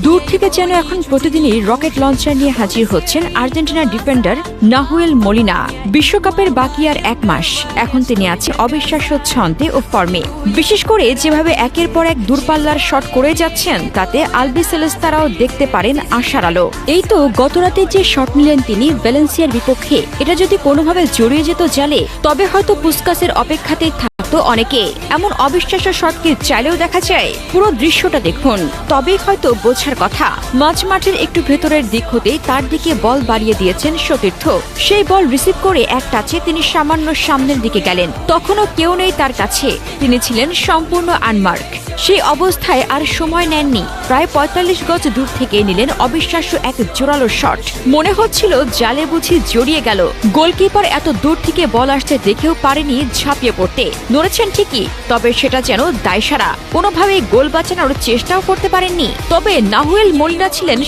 দূর থেকে যেন এখন প্রতিদিনই রকেট লঞ্চার নিয়ে হাজির হচ্ছেন আর্জেন্টিনার ডিফেন্ডার নাহুয়েল মলিনা। বিশ্বকাপের বাকি আর 1 মাস, এখন তিনি আছেন অবিশ্বাস্য ছন্দে ও ফর্মে। বিশেষ করে যেভাবে একের পর এক দূরপাল্লার শট করে যাচ্ছেন, তাতে আলবিসেলেস্তারাও দেখতে পারেন আশার আলো। এই তো গতরাতে যে শট নিলেন তিনি ভ্যালেন্সিয়ার বিপক্ষে, এটা যদি কোনোভাবে জড়িয়ে যেত জালে, তবে হয়তো পুস্কাসের অপেক্ষাতেই থাকতো অনেকে। এমন অবিশ্বাস্য শটকে চাইলেও দেখা যায়। পুরো দৃশ্যটা দেখুন, তবেই হয়তো বোঝার কথা। মাঝমাঠের একটু ভেতরের দিক হতেই তার দিকে বল বাড়িয়ে দিয়েছেন সতীর্থ। সেই বল রিসিভ করে এক টাচে তিনি সামান্য সামনের দিকে গেলেন। তখনও কেউ নেই তার কাছে, তিনি ছিলেন সম্পূর্ণ আনমার্ক। সেই অবস্থায় আর সময় নেননি, প্রায় 45 গজ দূর থেকে নিলেন অবিশ্বাস্য এক জোরালো শট। মনে হচ্ছিল জালে বুঝি জড়িয়ে গেল। গোলকিপার এত দূর থেকে বল আসতে দেখেও পারেনি ঝাঁপিয়ে পড়তে। নড়েছেন ঠিকই, তবে সেটা যেন দায়সারা। কোনোভাবেই গোল বাঁচানোর চেষ্টাও করতে পারেননি। তবে নাহুয়েল মলিনা ছিলেন